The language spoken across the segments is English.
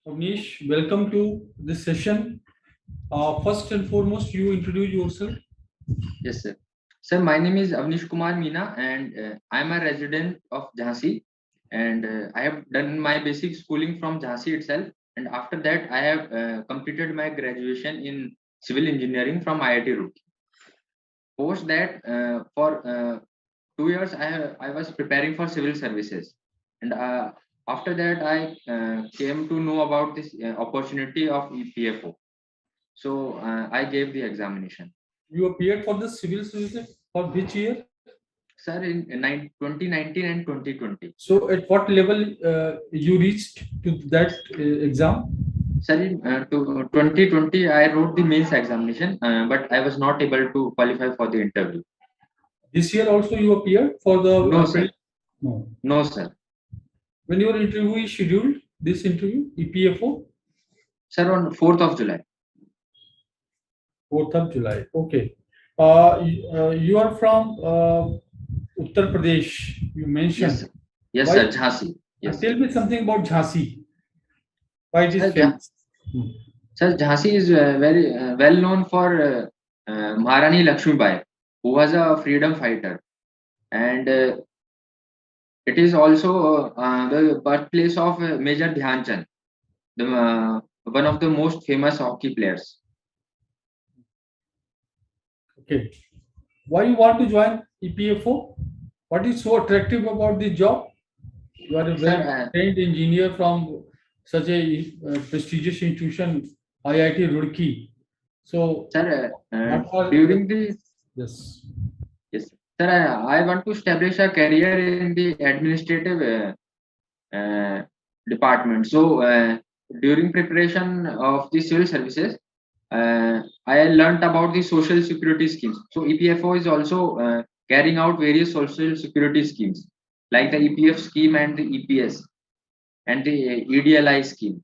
Avneesh, welcome to this session. First and foremost, you introduce yourself. Yes, sir. Sir, my name is Avneesh Kumar Meena, and I'm a resident of Jhansi. And I have done my basic schooling from Jhansi itself. And after that, I have completed my graduation in civil engineering from IIT Roorkee. Post that, for 2 years, I was preparing for civil services. And after that, I came to know about this opportunity of EPFO. So I gave the examination. You appeared for the civil services for which year? Sir, in 2019 and 2020. So, at what level you reached to that exam? Sir, in 2020, I wrote the mains examination, but I was not able to qualify for the interview. This year also you appeared for the No, sir. No. No, sir. When your interview is scheduled, this interview, EPFO? Sir, on 4th of July. 4th of July. Okay. You are from Uttar Pradesh. You mentioned. Yes, sir. Yes, Why? sir. Jhansi. Yes. Tell me something about Jhansi. Why it is Sir, famous? Sir, Jhansi is very well known for Maharani Lakshmibai, who was a freedom fighter, and it is also the birthplace of Major Dhyan Chand, one of the most famous hockey players. Okay. Why you want to join EPFO? What is so attractive about this job? You are a well-trained engineer from such a prestigious institution, IIT Roorkee. So, sir, during the yes, sir, I want to establish a career in the administrative department. So, during preparation of the civil services, I learnt about the social security schemes. So, EPFO is also carrying out various social security schemes like the EPF scheme and the EPS and the EDLI scheme.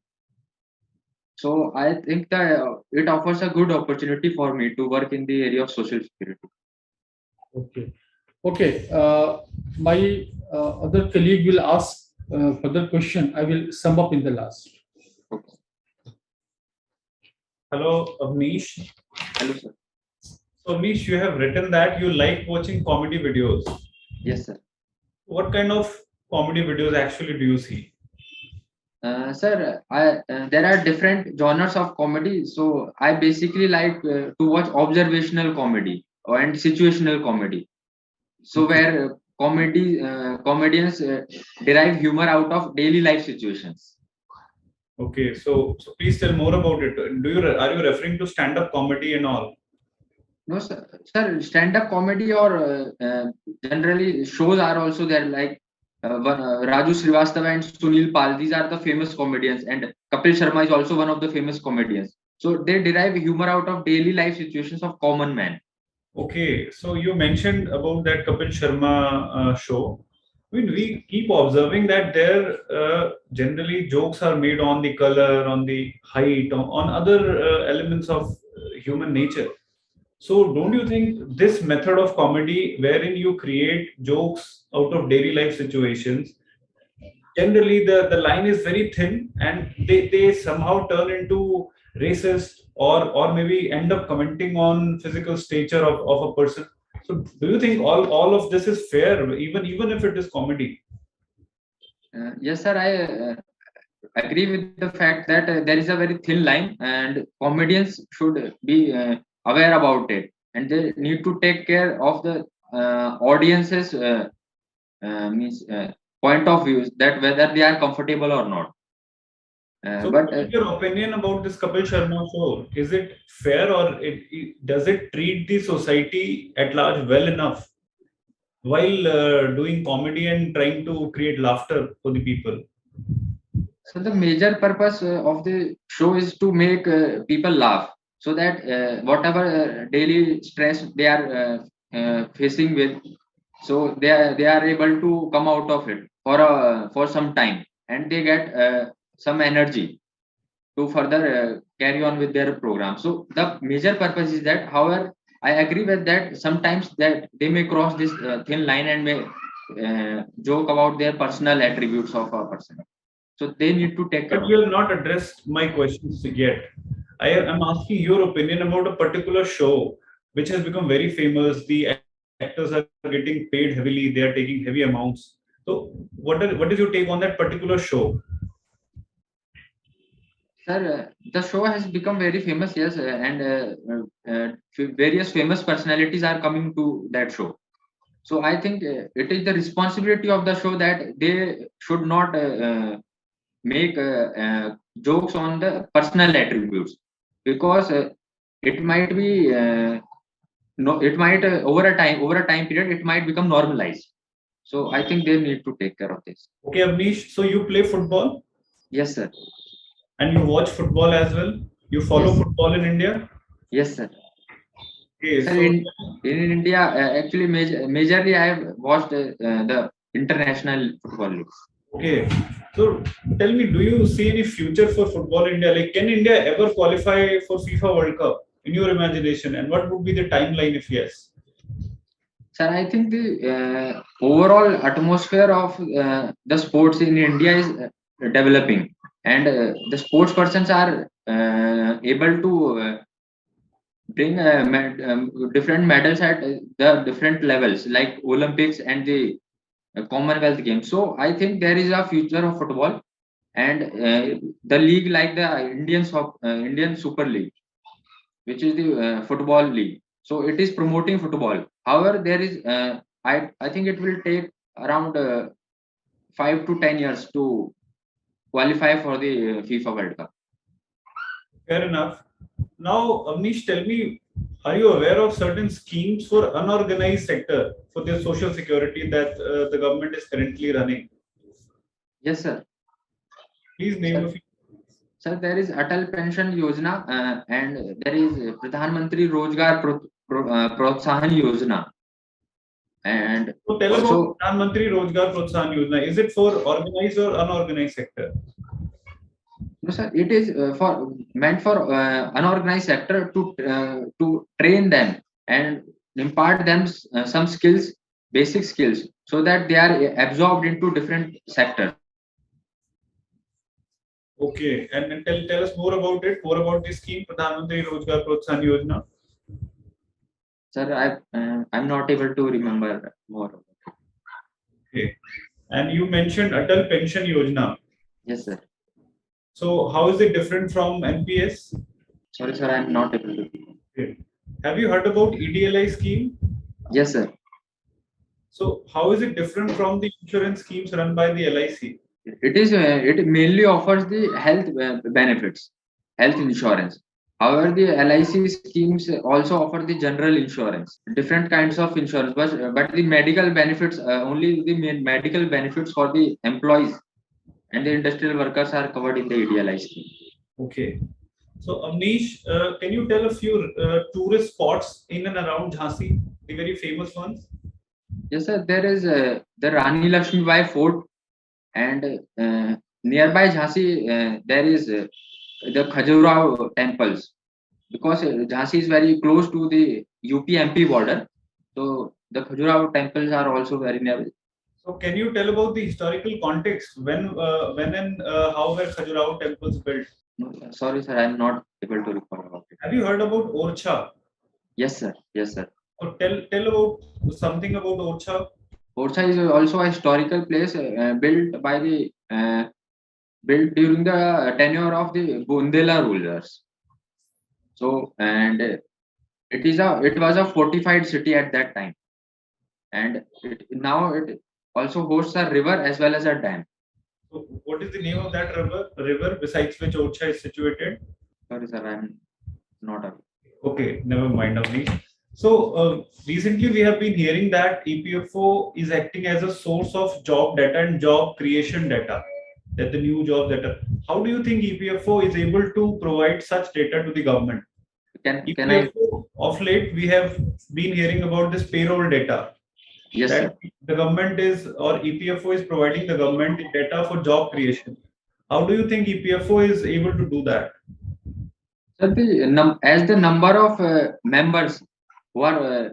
So I think that it offers a good opportunity for me to work in the area of social security. Okay. Okay. My other colleague will ask further question. I will sum up in the last. Okay. Hello, Avneesh. Hello, sir. So, Avneesh, you have written that you like watching comedy videos. Yes, sir. What kind of comedy videos actually do you see? Sir, there are different genres of comedy. So I basically like to watch observational comedy and situational comedy. So where comedians derive humor out of daily life situations. Okay, so please tell more about it. Are you referring to stand-up comedy and all? No, sir. Sir, stand-up comedy or generally shows are also there. Like Raju Srivastava and Sunil Pal. These are the famous comedians, and Kapil Sharma is also one of the famous comedians. So they derive humor out of daily life situations of common man. Okay, so you mentioned about that Kapil Sharma show. I mean, we keep observing that there generally jokes are made on the color, on the height, on other elements of human nature. So, don't you think this method of comedy, wherein you create jokes out of daily life situations, generally the line is very thin and they somehow turn into racist or maybe end up commenting on physical stature of a person? So, do you think all of this is fair, even if it is comedy? Yes, sir. I agree with the fact that there is a very thin line, and comedians should be aware about it, and they need to take care of the audience's means point of views, that whether they are comfortable or not. So, But your opinion about this Kapil Sharma show, is it fair or does it treat the society at large well enough while doing comedy and trying to create laughter for the people? so the major purpose of the show is to make people laugh, so that whatever daily stress they are facing with, so they are able to come out of it for some time, and they get some energy to further carry on with their program. So the major purpose is that. However, I agree with that sometimes that they may cross this thin line and may joke about their personal attributes of a person. So they need to take care. But you have not addressed my questions yet. I am asking your opinion about a particular show which has become very famous. The actors are getting paid heavily. They are taking heavy amounts. So what is your take on that particular show? Sir, the show has become very famous, yes, various famous personalities are coming to that show. So I think it is the responsibility of the show that they should not make jokes on the personal attributes, because it might be no, it might over a time period it might become normalized. So I think they need to take care of this. Okay, Avneesh, so you play football Yes, sir. and you watch football as well. You follow Yes. football in India. Yes, sir. Okay, Sir, so in India, actually, majorly I have watched the international football league. okay, so tell me, do you see any future for football in India? Like, can India ever qualify for FIFA World Cup in your imagination? And what would be the timeline if yes? Sir, I think the overall atmosphere of the sports in India is developing, and the sports persons are able to bring different medals at the different levels, like Olympics and the Commonwealth Games. So I think there is a future of football, and the league like the Indian Super League, which is the football league. So it is promoting football. However, there is I think it will take around 5 to 10 years to qualify for the FIFA World Cup. Fair enough. Now, Avneesh, tell me, are you aware of certain schemes for unorganized sector for their social security that the government is currently running? Yes, sir. Please name a few. Sir, there is Atal Pension Yojana and there is Pradhan Mantri Rozgar Protsahan Yojana. And So tell also, about Pradhan Mantri Rozgar Protsahan Yojana. Is it for organized or unorganized sector? no, sir, it is meant for unorganized sector to train them and impart them some skills, basic skills, so that they are absorbed into different sectors. Okay, and tell us more about it. More about this scheme, Pradhan Mantri Rozgar Protsahan Yojana. Sir, I'm not able to remember more. Okay, and you mentioned Atal Pension Yojana. Yes, sir. So how is it different from NPS? Sorry, sir, I'm not able to. Okay. Have you heard about EDLI scheme? Yes, sir. So how is it different from the insurance schemes run by the LIC? It mainly offers the health benefits, health insurance. However, the LIC schemes also offer the general insurance, different kinds of insurance, but the medical benefits, only the medical benefits for the employees and the industrial workers are covered in the EDLI scheme. Okay. So Avneesh, can you tell a few tourist spots in and around Jhansi, the very famous ones? Yes, sir. There is the Rani Lakshmi Bai Fort, and nearby Jhansi there is the Khajuraho temples, because Jhansi is very close to the UP-MP border. So the Khajuraho temples are also very near. So can you tell about the historical context when and how were Khajuraho temples built? No, sorry, sir, I'm not able to recall about it. Have you heard about Orcha? Yes, sir. Yes, sir. Or tell about something about Orcha. Orcha is also a historical place built during the tenure of the Bundela rulers. So, and it was a fortified city at that time, and now it also hosts a river as well as a dam. So what is the name of that river besides which Orcha is situated? Sorry, sir, I'm not aware. Okay, never mind, Avneesh. So recently we have been hearing that EPFO is acting as a source of job data and job creation data, that the new job data. How do you think EPFO is able to provide such data to the government? Can I? EPFO, of late, we have been hearing about this payroll data. Yes, That sir. the government is, or EPFO is providing the government data for job creation. How do you think EPFO is able to do that? Sir, as the number of members who are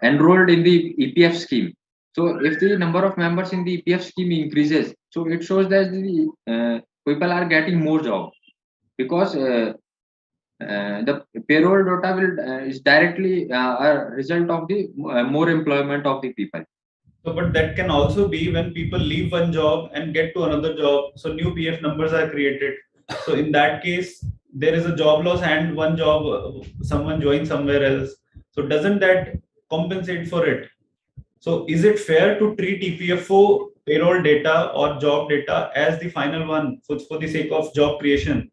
enrolled in the EPF scheme, So if the number of members in the EPF scheme increases, so it shows that the people are getting more job, because the payroll data will is directly a result of the more employment of the people. So, but that can also be when people leave one job and get to another job. So new PF numbers are created. So in that case, there is a job loss and one job, someone joins somewhere else. So doesn't that compensate for it? So is it fair to treat EPFO payroll data or job data as the final one for the sake of job creation?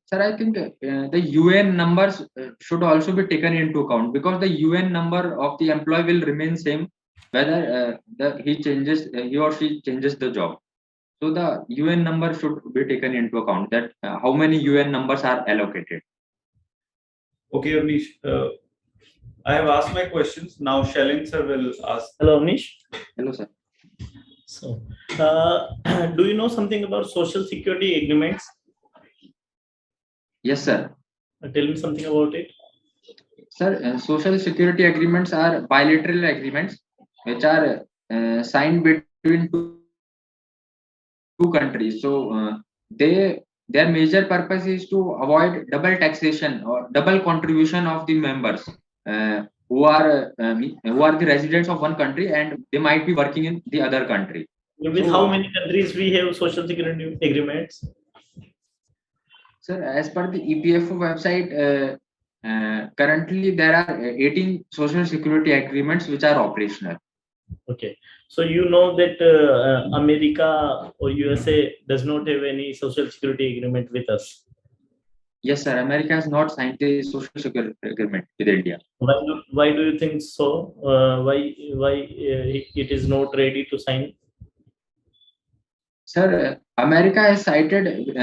Sir, I think the UN numbers should also be taken into account, because the UN number of the employee will remain same whether he or she changes the job. So the UN number should be taken into account, that how many UN numbers are allocated. Okay, Avneesh, I have asked my questions. Now Shalin sir will ask. Hello, Avneesh. Hello, sir. So, do you know something about social security agreements? Yes, sir. Tell me something about it. Sir, social security agreements are bilateral agreements which are signed between two countries. So their major purpose is to avoid double taxation or double contribution of the members who are the residents of one country and they might be working in the other country. With how many countries we have social security agreements? Sir, as per the EPFO website, currently there are 18 social security agreements which are operational. Okay, so you know that America or USA does not have any social security agreement with us. Yes, sir. America has not signed the social security agreement with India. Why do you think so? Why it is not ready to sign? Sir, America has cited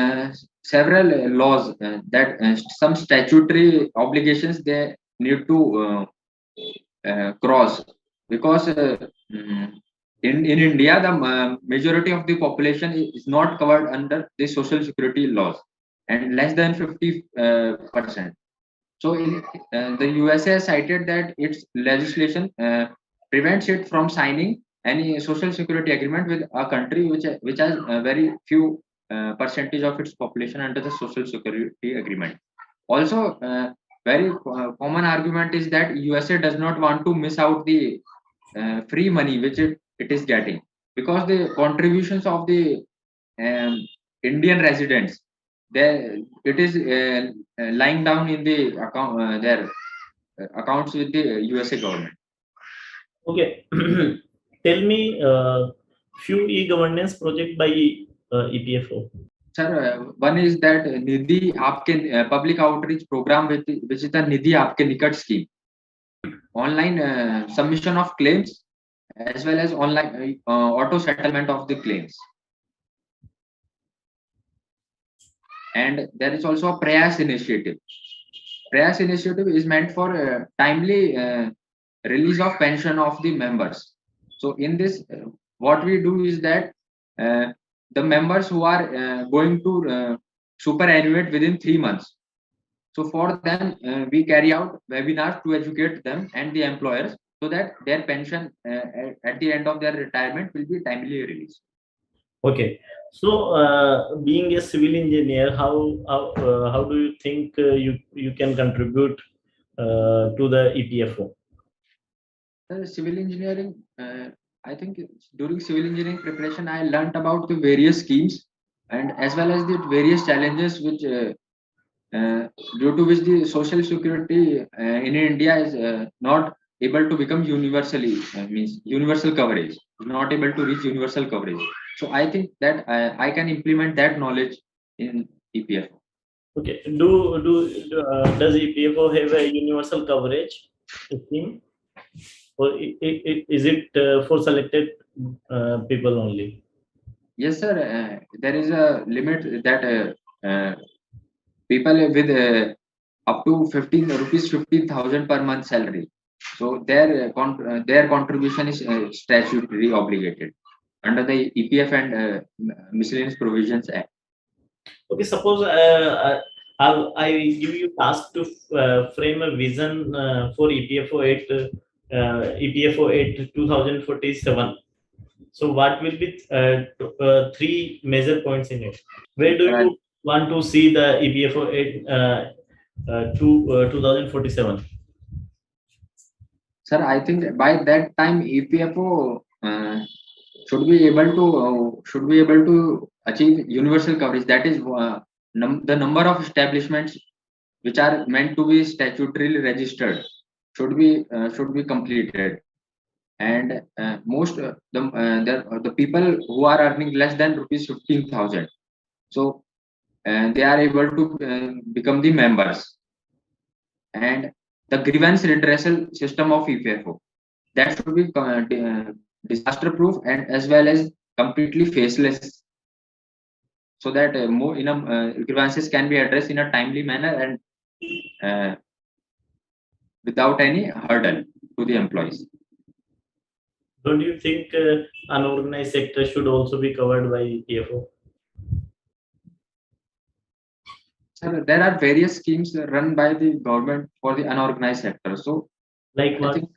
several laws that some statutory obligations they need to cross, because in India the majority of the population is not covered under the social security laws, and less than 50%. So in the USA has cited that its legislation prevents it from signing any social security agreement with a country which has a very few percentage of its population under the social security agreement. Also, very common argument is that USA does not want to miss out the free money which it is getting, because the contributions of the Indian residents, it is lying down in the account their accounts with the USA government. Okay, tell me few e-governance project by EPFO. Sir, one is that Nidhi Aapke public outreach program, which is the Nidhi Aapke Nikat scheme. Online submission of claims as well as online auto settlement of the claims. And there is also a Prayas initiative. Prayas initiative is meant for timely release of pension of the members. So in this, what we do is that the members who are going to superannuate within 3 months. So for them, we carry out webinars to educate them and the employers so that their pension at the end of their retirement will be timely released. Okay, so being a civil engineer, how do you think you can contribute to the EPFO? Civil engineering, I think during civil engineering preparation, I learned about the various schemes and as well as the various challenges which due to which the social security in India is not able to become universally, means universal coverage, not able to reach universal coverage. So I think that I can implement that knowledge in EPFO. Okay, does EPFO have a universal coverage scheme, or is it for selected people only? Yes, sir. There is a limit that people with up to 15,000 per month salary. So their contribution is statutory obligated under the EPF and Miscellaneous Provisions Act. Okay, suppose I give you task to frame a vision for EPFO at EPFO 2047. So what will be three major points in it? Where do you want to see the EPFO 2047? Sir, I think by that time EPFO should be able to achieve universal coverage. That is the number of establishments which are meant to be statutorily registered should be completed, and most the people who are earning less than rupees 15,000, so they are able to become the members, and the grievance redressal system of EPFO, that should be disaster proof and as well as completely faceless, so that more grievances can be addressed in a timely manner and without any hurdle to the employees. Don't you think unorganized sector should also be covered by EPFO? Sir, there are various schemes run by the government for the unorganized sector. So, like what? I think,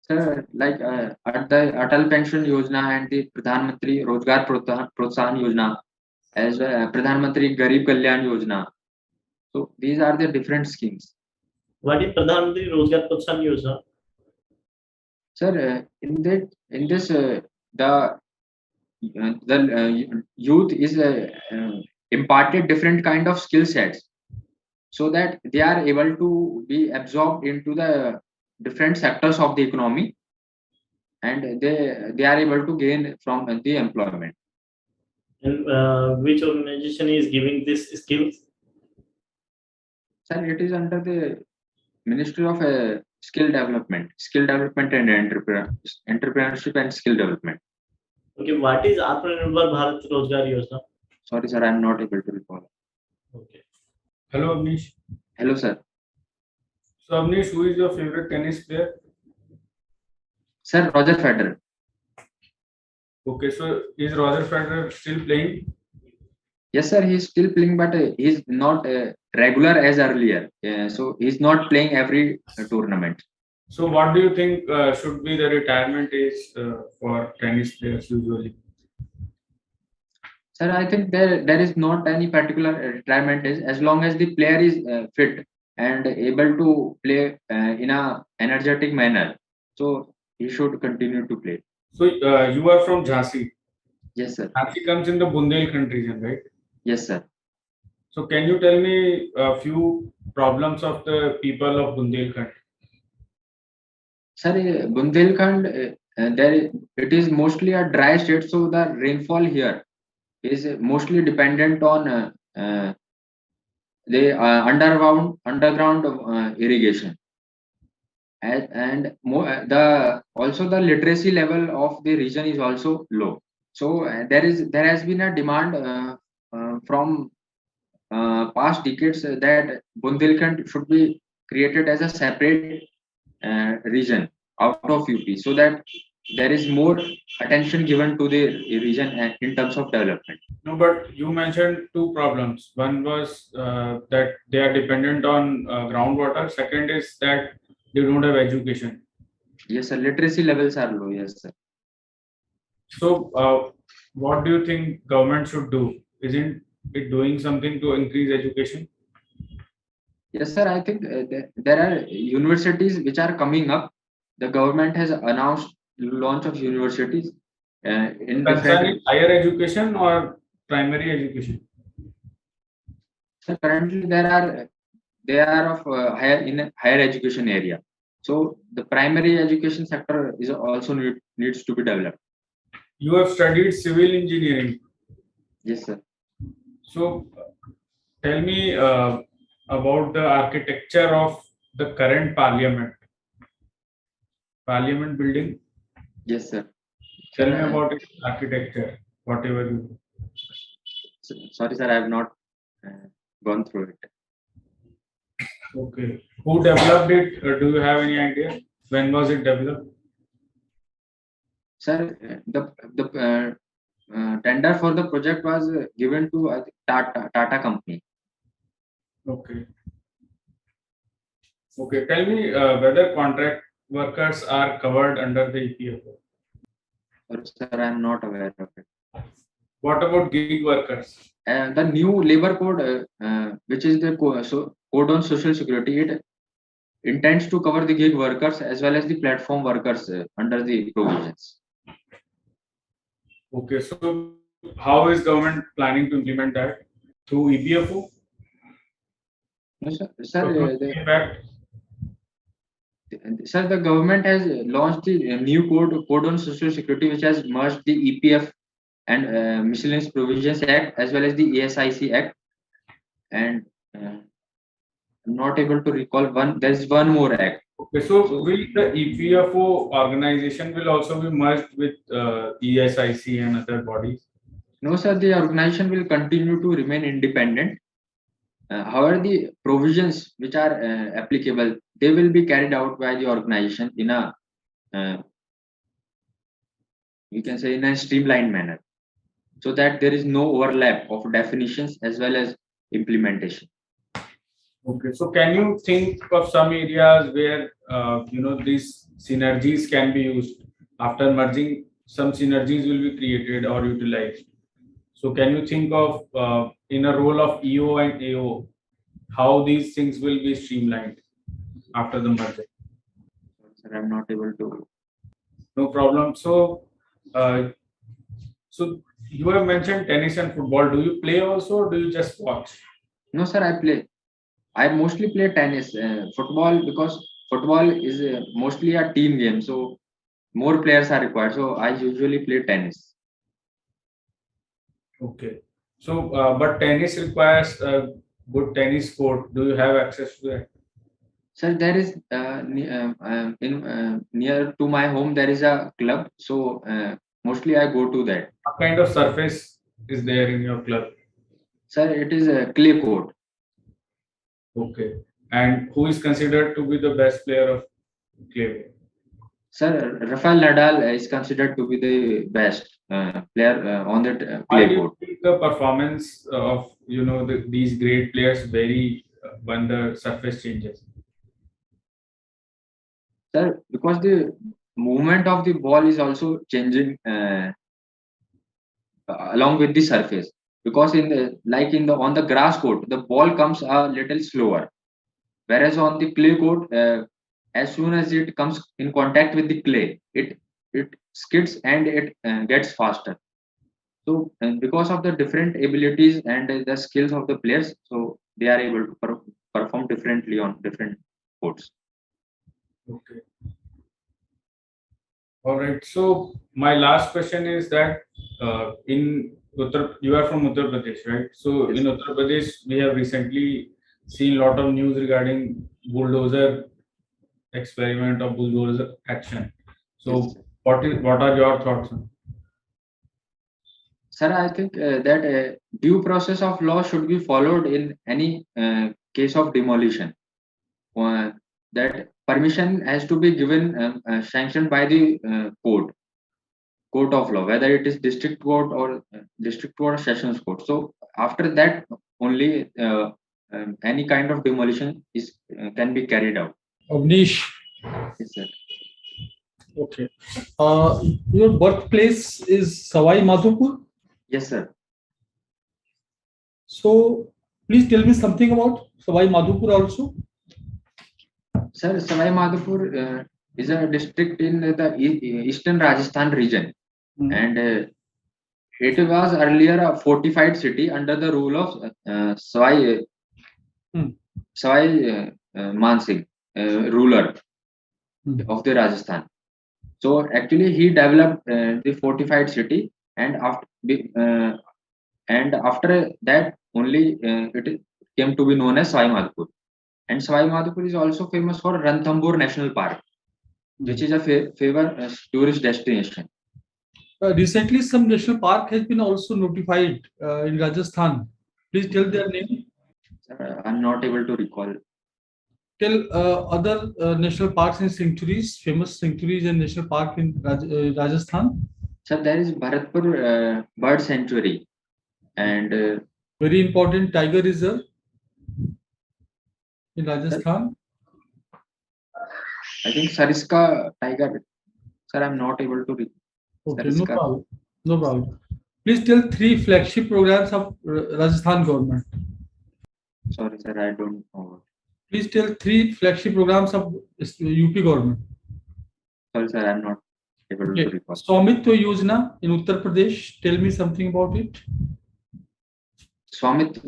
sir, like at the Atal Pension Yojana and the Pradhan Mantri Rozgar Protsahan Yojana, as well Pradhan Mantri Garib Kalyan Yojana. So these are the different schemes. What is Pradhan Mantri Rozgar Protsahan Yojana? Sir, in this the youth is imparted different kind of skill sets, so that they are able to be absorbed into the different sectors of the economy, and they are able to gain from the employment. And which organization is giving this skills? Sir, it is under the Ministry of Skill Development and Entrepreneurship and Skill Development. Okay, what is Atmanirbhar Bharat Rozgar Yojana? Sorry, sir, I am not able to recall. Okay. Hello, Avneesh. Hello, sir. So, Avneesh, who is your favorite tennis player? Sir, Roger Federer. Okay, so is Roger Federer still playing? Yes, sir, he is still playing, but he is not regular as earlier. So he is not playing every tournament. So, what do you think should be the retirement age for tennis players usually? Sir, I think there is not any particular retirement age, as long as the player is fit and able to play in a energetic manner. So he should continue to play. So you are from Jhansi. Yes, sir. Jhansi comes in the Bundelkhand region, right? Yes, sir. So can you tell me a few problems of the people of Bundelkhand? Sir, Bundelkhand, it is mostly a dry state, so the rainfall here is mostly dependent on the underground irrigation, and also the literacy level of the region is also low. So there has been a demand from past decades that Bundelkhand should be created as a separate region out of UP, so that there is more attention given to the region in terms of development. No, but you mentioned two problems. One was that they are dependent on groundwater. Second is that they don't have education. Yes, sir. Literacy levels are low. Yes, sir. So what do you think government should do? Isn't it doing something to increase education? Yes, sir. I think there are universities which are coming up. The government has announced launch of universities in Concerning higher education or primary education? So currently they are of higher education area. So the primary education sector is also needs to be developed. You have studied civil engineering. Yes, sir. So tell me about the architecture of the current parliament building. Yes, sir. Tell me about its architecture, whatever you do. Sorry, sir, I have not gone through it. Okay. Who developed it? Do you have any idea? When was it developed? Sir, the tender for the project was given to Tata company. Okay. Okay, tell me whether contract workers are covered under the EPFO. Sir, I am not aware of it. What about gig workers? The new labor code, which is the code on social security, it intends to cover the gig workers as well as the platform workers under the provisions. Okay, so how is government planning to implement that? Through EPFO? No, sir, Sir, the government has launched the new code on social security, which has merged the EPF and Miscellaneous Provisions Act as well as the ASIC Act. And I'm not able to recall one. There is one more act. Okay, so will the EPFO organization will also be merged with ESIC and other bodies? No, sir. The organization will continue to remain independent. However, the provisions which are applicable, they will be carried out by the organization in a, you can say, in a streamlined manner, so that there is no overlap of definitions as well as implementation. Okay, so can you think of some areas where these synergies can be used after merging? Some synergies will be created or utilized. So can you think of in a role of EO and AO, how these things will be streamlined after the merger? Sir, I'm not able to. No problem. So, so you have mentioned tennis and football. Do you play also, or do you just watch? No, sir. I play. I mostly play tennis, football, because football is mostly a team game, so more players are required. So I usually play tennis. Okay. So, but tennis requires a good tennis court. Do you have access to that? Sir, there is near to my home there is a club, so mostly I go to that. What kind of surface is there in your club? Sir, it is a clay court. Okay. And who is considered to be the best player of clay? Sir, Rafael Nadal is considered to be the best player on that Why clay do you court. think the performance of these great players vary when the surface changes? Sir, because the movement of the ball is also changing along with the surface. Because on the grass court, the ball comes a little slower, whereas on the clay court, as soon as it comes in contact with the clay, it skids and it gets faster. So because of the different abilities and the skills of the players, so they are able to perform differently on different courts. Okay. All right. So my last question is that you are from Uttar Pradesh, right? So Yes. in Uttar Pradesh, we have recently seen a lot of news regarding bulldozer experiment or bulldozer action. So Yes, what are your thoughts on? Sir, I think that due process of law should be followed in any case of demolition. That permission has to be given, sanctioned by the court of law, whether it is district court or sessions court. So after that, only any kind of demolition can be carried out. Avneesh, Yes, sir. okay. Your birthplace is Savai Madhopur. Yes, sir. So please tell me something about Savai Madhopur also. Sir, Savai Madhopur is a district in the eastern Rajasthan region, and it was earlier a fortified city under the rule of Savai Mansingh, ruler of the Rajasthan. So actually, he developed the fortified city, and after that only it came to be known as Savai Madhopur. And Savai Madhopur is also famous for Ranthambore National Park, which is a favorite tourist destination. Recently, some national park has been also notified in Rajasthan. Please tell their name. I'm not able to recall. Tell other national parks and sanctuaries, famous sanctuaries and national park in Rajasthan. Sir, there is Bharatpur Bird Sanctuary, and very important tiger reserve in Rajasthan. I think Sariska Tiger. Sir, I'm not able to read. Okay, no Sariska. problem. No problem. Please tell 3 flagship programs of Rajasthan government. Sorry, sir, I don't know. Please tell 3 flagship programs of UP government. Sorry, sir, I'm not able to Okay. recall. Swamitva Yojana in Uttar Pradesh. Tell me something about it. Swamitva,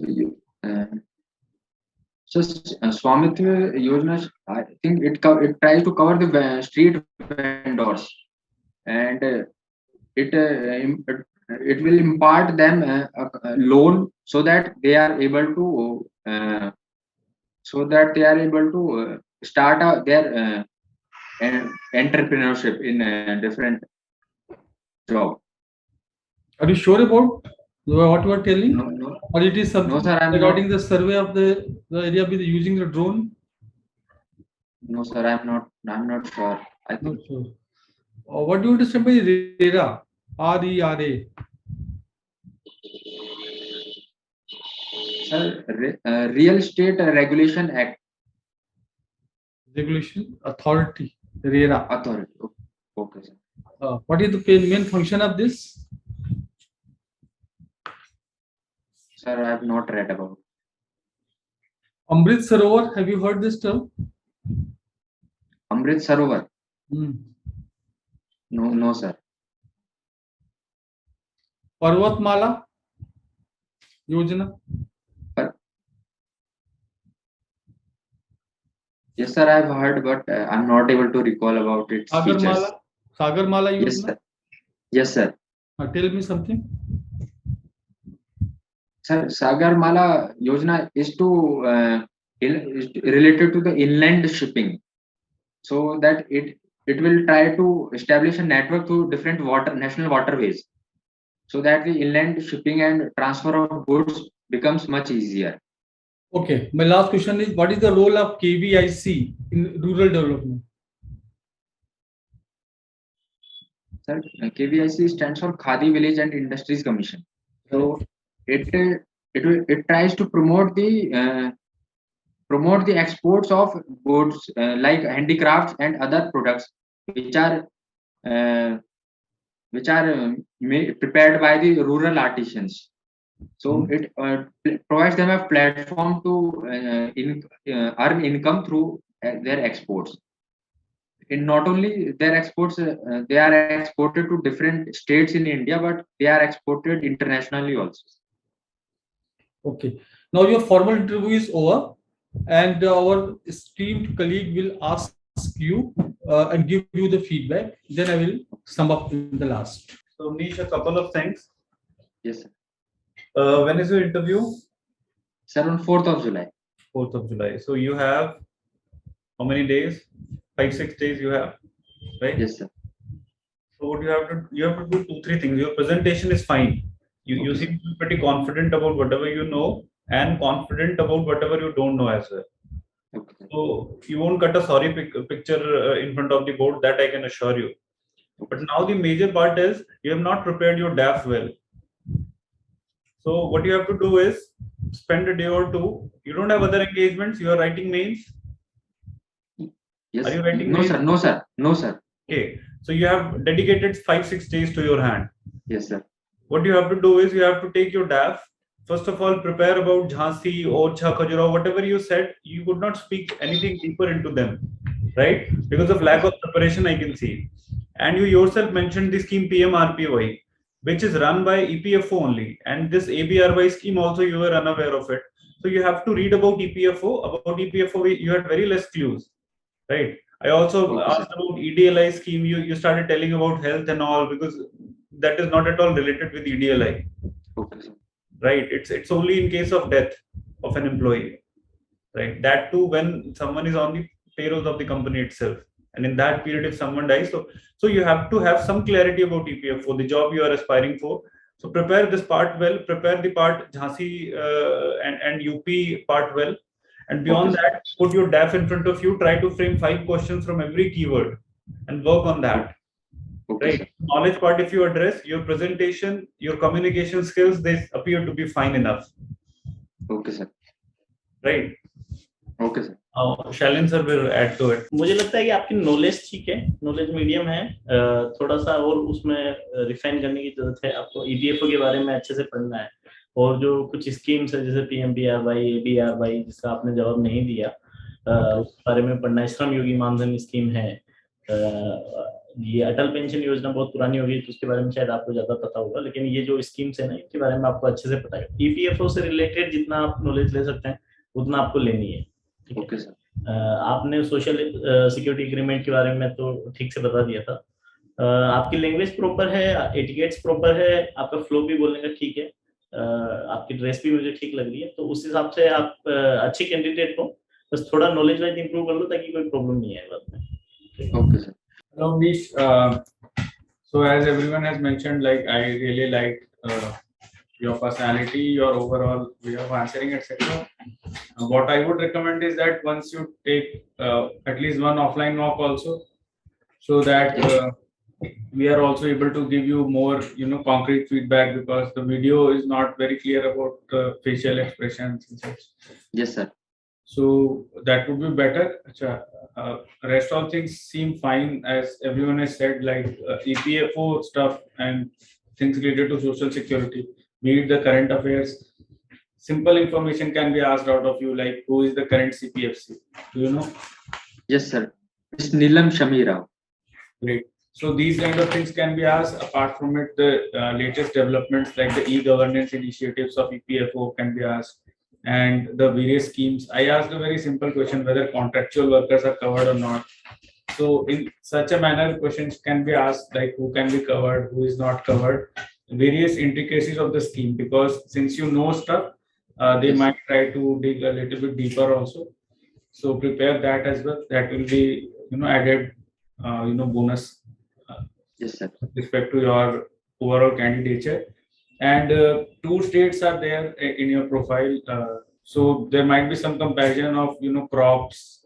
so Swamitva Yojana, I think it tries to cover the street vendors, and it will impart them a loan so that they are able to start their entrepreneurship in a different job. Are you sure about what you are telling? No, Or it is something no, sir, I'm regarding the survey of the area with using the drone? No, sir, I'm not sure. I Not think, sure. What do you understand by RERA? RERA. sir, Real Estate Regulation Act Regulation Authority. RERA. Authority. Okay, sir. What is the main function of this? Sir, I have not read about. Amrit Sarovar. Have you heard this term? Amrit Sarovar. No, sir. Parvatmala Yojana. Yes, sir, I've heard, but I'm not able to recall about its features. Sagarmala Yojana. Yes, sir. Yes, sir. Tell me something. Sir, Sagarmala Yojana is related to the inland shipping, so that it will try to establish a network through different national waterways, so that the inland shipping and transfer of goods becomes much easier. Okay, my last question is, what is the role of KVIC in rural development? Sir, KVIC stands for Khadi Village and Industries Commission. So it tries to promote the exports of goods like handicrafts and other products which are prepared by the rural artisans. So it provides them a platform to earn income through their exports. In not only their exports, they are exported to different states in India, but they are exported internationally also. Okay. Now your formal interview is over, and our esteemed colleague will ask you and give you the feedback. Then I will sum up in the last. So, Avneesh, a couple of things. Yes, sir. When is your interview? Sir, on 4th of July. 4th of July. So you have how many days? 5-6 days you have, right? Yes, sir. So what you have to do 2-3 things. Your presentation is fine. You seem to be pretty confident about whatever you know and confident about whatever you don't know as well. Okay. So you won't cut a sorry picture in front of the board, that I can assure you. But now the major part is you have not prepared your DAF well. So what you have to do is spend a day or two. You don't have other engagements. You are writing mains. Yes. Are you writing No, mains? sir. No, sir. No, sir. Okay. So you have dedicated 5-6 days to your hand. Yes, sir. What you have to do is you have to take your DAF. First of all, prepare about Jhansi, Orchha, Khajuraho, whatever you said, you could not speak anything deeper into them, right? Because of lack of preparation, I can see. And you yourself mentioned the scheme PMRPY, which is run by EPFO only. And this ABRY scheme also, you were unaware of it. So you have to read about EPFO. About EPFO, you had very less clues, right? I also asked about EDLI scheme. You started telling about health and all, because that is not at all related with EDLI. Okay, sir. Right? It's only in case of death of an employee, right? That too when someone is on the payrolls of the company itself. And in that period, if someone dies, so you have to have some clarity about EPFO, the job you are aspiring for. So prepare this part well, prepare the part Jhansi and UP part well. And beyond that, put your DAF in front of you, try to frame 5 questions from every keyword and work on that. Okay, right? Knowledge part, if you address your presentation, your communication skills, they appear to be fine enough. Okay, sir. Right. Okay, sir. Shailin sir will add to it. मुझे लगता है कि आपकी knowledge ठीक है, knowledge medium है, थोड़ा सा और उसमें रिफाइन करने की जरूरत है। आपको ईपीएफओ के बारे में अच्छे से पढ़ना है, और जो कुछ स्कीम्स है जैसे पीएमबीआरवाई, एबीआरवाई जिसका आपने जवाब नहीं दिया, उस बारे में पढ़ना है। श्रम योगी मानधन स्कीम है, ये अटल पेंशन योजना बहुत पुरानी होगी तो उसके बारे में शायद आपको ज्यादा पता होगा, लेकिन ये जो स्कीम्स है ना, इसके बारे में आपको अच्छे से पता है। ईपीएफओ से रिलेटेड जितना आप नॉलेज ले सकते हैं उतना आपको लेनी है। Okay, sir. आपने सोशल सिक्योरिटी एग्रीमेंट के बारे में तो ठीक से बता दिया था। आपकी लैंग्वेज प्रॉपर है, एटिकेट्स प्रॉपर है, आपका फ्लो भी बोलने का ठीक है, आपकी ड्रेस भी मुझे ठीक लग रही है, तो उस हिसाब से आप अच्छी कैंडिडेट हो। बस थोड़ा नॉलेज वाइज इंप्रूव कर लो ताकि कोई प्रॉब्लम नहीं आए बाद में। Okay, sir. Hello, Avneesh. So as everyone has mentioned, like I really liked your personality, your overall way of answering, etc. What I would recommend is that once you take at least one offline mock also, so that we are also able to give you more, concrete feedback, because the video is not very clear about facial expressions and such. Yes, sir. So that would be better. Rest all things seem fine, as everyone has said, like EPFO stuff and things related to social security, be it the current affairs. Simple information can be asked out of you, like who is the current CPFC? Do you know? Yes, sir. It's Neelam Shamira. Great. So these kind of things can be asked. Apart from it, the latest developments like the e-governance initiatives of EPFO can be asked, and the various schemes. I asked a very simple question whether contractual workers are covered or not. So in such a manner, questions can be asked like who can be covered, who is not covered, various intricacies of the scheme, because since you know stuff, they Yes. might try to dig a little bit deeper also. So prepare that as well. That will be, added, bonus Yes, sir. with respect to your overall candidature. And 2 states are there in your profile, so there might be some comparison of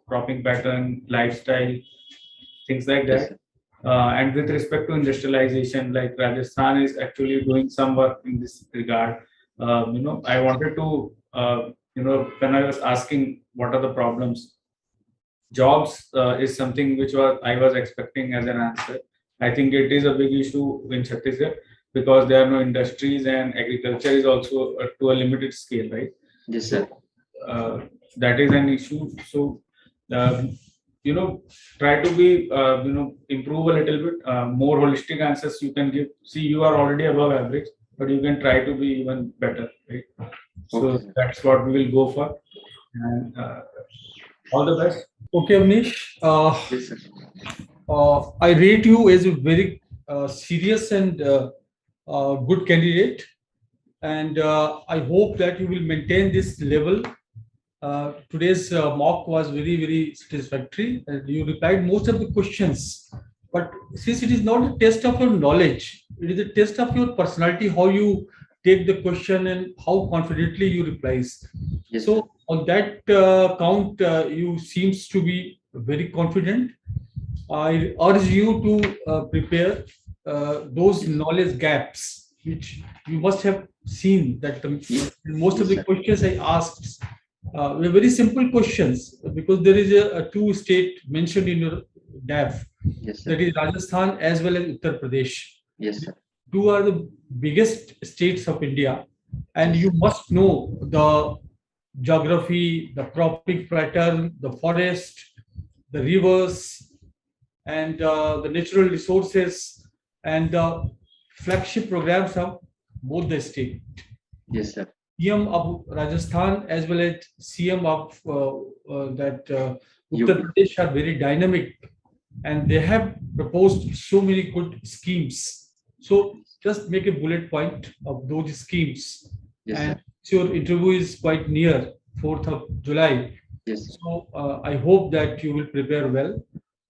cropping pattern, lifestyle, things like that. Yes, sir. And with respect to industrialization, like Rajasthan is actually doing some work in this regard. I wanted to when I was asking what are the problems, jobs is something which I was expecting as an answer. I think it is a big issue in Chhattisgarh, because there are no industries and agriculture is also to a limited scale, right? Yes, sir. That is an issue. So, try to be, improve a little bit, more holistic answers you can give. See, you are already above average, but you can try to be even better, right? So Okay. that's what we will go for. And all the best. Okay, Avneesh. Yes, sir. I rate you as a very serious and good candidate, and I hope that you will maintain this level. Today's mock was very, very satisfactory, and you replied most of the questions. But since it is not a test of your knowledge, it is a test of your personality, how you take the question and how confidently you replies. Yes, So sir. on that count, you seems to be very confident. I urge you to prepare those knowledge gaps, which you must have seen that most of the Yes, sir. questions I asked were very simple questions, because there is a two state mentioned in your DAF, Yes, sir. that is Rajasthan as well as Uttar Pradesh. Yes, sir. Two are the biggest states of India, and Yes. you must know the geography, the cropping pattern, the forest, the rivers, and the natural resources, and the flagship programs of both the state. Yes, sir. CM of Rajasthan as well as CM of Uttar UP. Pradesh are very dynamic, and they have proposed so many good schemes. So just make a bullet point of those schemes. Yes, And sir. your interview is quite near, 4th of July. Yes, sir. So I hope that you will prepare well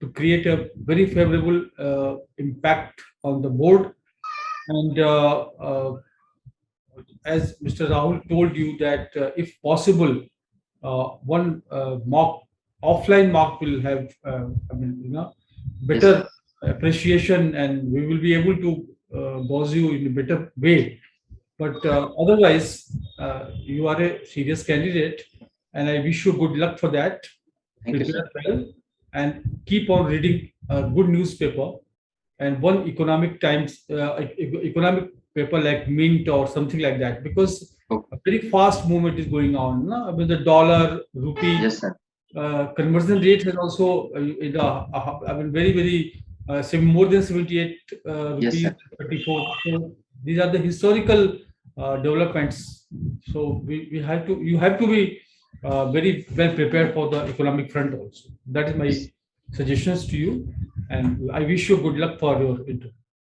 to create a very favorable impact on the board. And as Mr. Rahul told you that if possible, one offline mock will have, better appreciation, and we will be able to gauge you in a better way. But otherwise, you are a serious candidate, and I wish you good luck for that. Thank you, sir. Prepare well and keep on reading a good newspaper and one economic economic paper like Mint or something like that, because Okay. a very fast movement is going on. No? With the dollar, rupee, Yes, sir. Conversion rate has also very more than 78 Yes, rupees, sir. 34. So these are the historical developments. So we have to, you have to be very well prepared for the economic front also. That is my Yes. suggestions to you, and I wish you good luck for your interview.